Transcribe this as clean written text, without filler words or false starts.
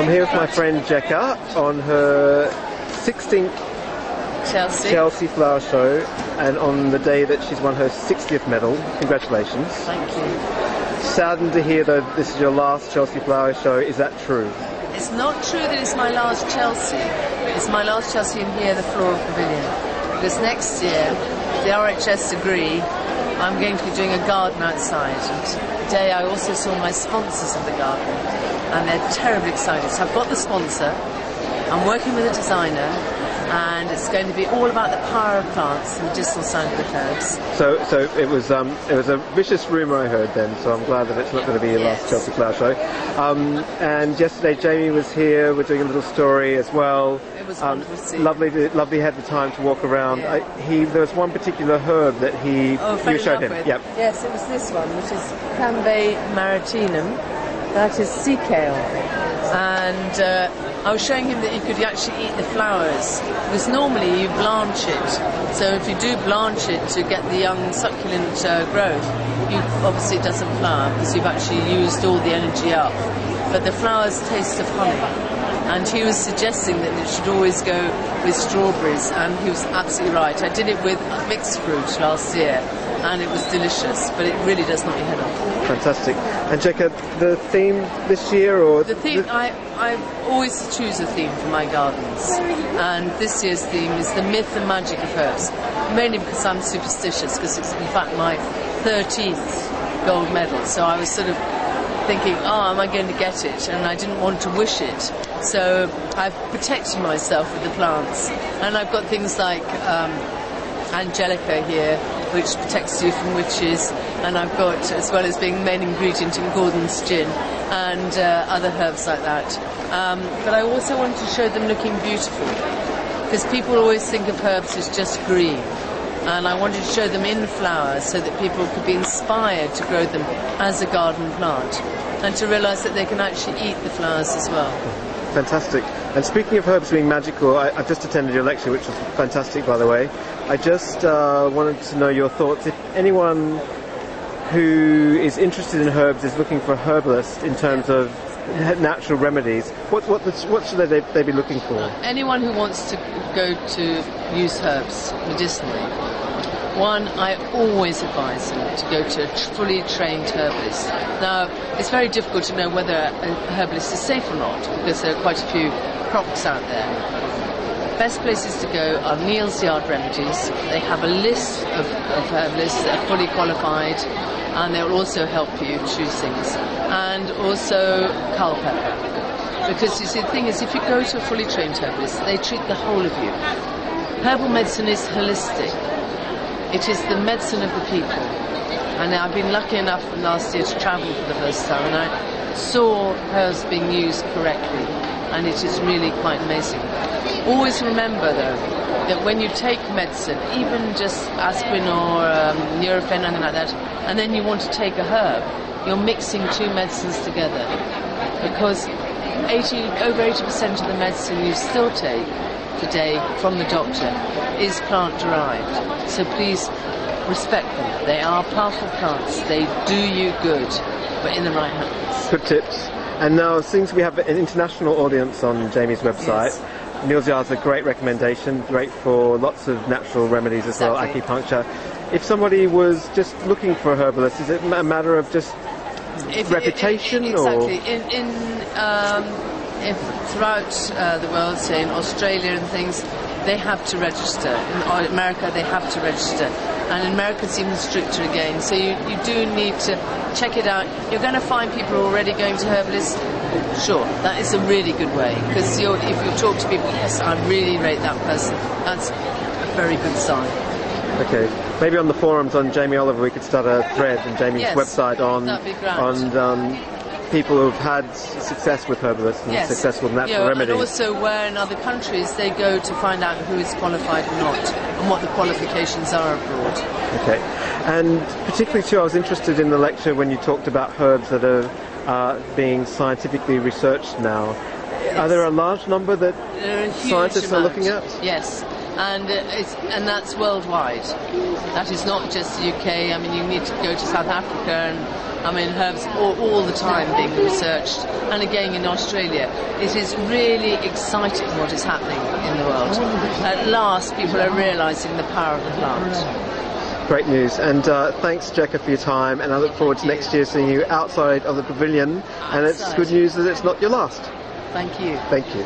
here with my friend Jekka on her 16th Chelsea Flower Show, and on the day that she's won her 60th medal. Congratulations. Thank you. Saddened to hear though this is your last Chelsea Flower Show. Is that true? It's not true that it's my last Chelsea. It's my last Chelsea in here, the Floral Pavilion. Because next year, if the RHS agree, I'm going to be doing a garden outside. And today I also saw my sponsors of the garden, and they're terribly excited. So I've got the sponsor, I'm working with a designer, and it's going to be all about the power of plants, the medicinal side of the herbs. So it was a vicious rumour I heard then, so I'm glad that it's not going to be your last Chelsea Flower Show. And yesterday Jamie was here, we're doing a little story as well. It was wonderful to see. Lovely he had the time to walk around. Yeah. There was one particular herb that you showed him. Yep. Yes, it was this one, which is Cambay maritimum. That is sea kale. And I was showing him that you could actually eat the flowers, because normally you blanch it. So if you do blanch it to get the young succulent growth, obviously it doesn't flower because you've actually used all the energy up. But the flowers taste of honey. And he was suggesting that it should always go with strawberries, and he was absolutely right. I did it with mixed fruit last year, and it was delicious, but it really does knock your head off. Fantastic. And Jekka, the theme this year, or the theme? I always choose a theme for my gardens, and this year's theme is the myth and magic of herbs. Mainly because I'm superstitious, because it's in fact my 13th gold medal. So I was sort of thinking, am I going to get it? And I didn't want to wish it. So I've protected myself with the plants, and I've got things like Angelica here, which protects you from witches, and I've got, as well as being the main ingredient in Gordon's gin, and other herbs like that. But I also wanted to show them looking beautiful, because people always think of herbs as just green, and I wanted to show them in flowers so that people could be inspired to grow them as a garden plant, and to realise that they can actually eat the flowers as well. Fantastic. And speaking of herbs being magical, I've just attended your lecture, which was fantastic, by the way. I just wanted to know your thoughts. If anyone who is interested in herbs is looking for a herbalist in terms of natural remedies, what should they be looking for? Anyone who wants to go to use herbs medicinally, one, I always advise them to go to a fully trained herbalist. Now, it's very difficult to know whether a herbalist is safe or not, because there are quite a few crocs out there. Best places to go are Neil's Yard Remedies. They have a list of herbalists that are fully qualified, and they will also help you choose things. And also Culpeper. Because you see, the thing is, if you go to a fully trained herbalist, they treat the whole of you. Herbal medicine is holistic. It is the medicine of the people. And I've been lucky enough last year to travel for the first time, and I saw herbs being used correctly, and it is really quite amazing. Always remember, though, that when you take medicine, even just aspirin or Nurofen, anything like that, and then you want to take a herb, you're mixing two medicines together. Because over 80% of the medicine you still take today from the doctor is plant-derived. So please respect them. They are powerful plants. They do you good, but in the right hands. Good tips. And now, since we have an international audience on Jamie's website, Neil's Yard's a great recommendation, great for lots of natural remedies as well, acupuncture. If somebody was just looking for a herbalist, is it a matter of just reputation? Exactly. If throughout the world, say in Australia and things, they have to register. In America, they have to register. And in America, it's even stricter again. So you do need to check it out. You're going to find people already going to herbalists. Sure, that is a really good way. Because if you talk to people, yes, I really rate that person. That's a very good sign. Okay, maybe on the forums on Jamie Oliver we could start a thread on Jamie's website on people who've had success with herbalists and success with natural remedies. And also where in other countries they go to find out who is qualified or not, and what the qualifications are abroad. Okay, and particularly too, I was interested in the lecture when you talked about herbs that are being scientifically researched now. Yes. Are there a large number that scientists are looking at? Yes. and that's worldwide. That is not just the UK. I mean, you need to go to South Africa, and I mean, herbs all the time being researched, and again in Australia. It is really exciting what is happening in the world. At last, people are realising the power of the plant. Great news, and thanks, Jekka, for your time, and I look forward to next year seeing you outside of the pavilion, and it's good news that it's not your last. Thank you. Thank you.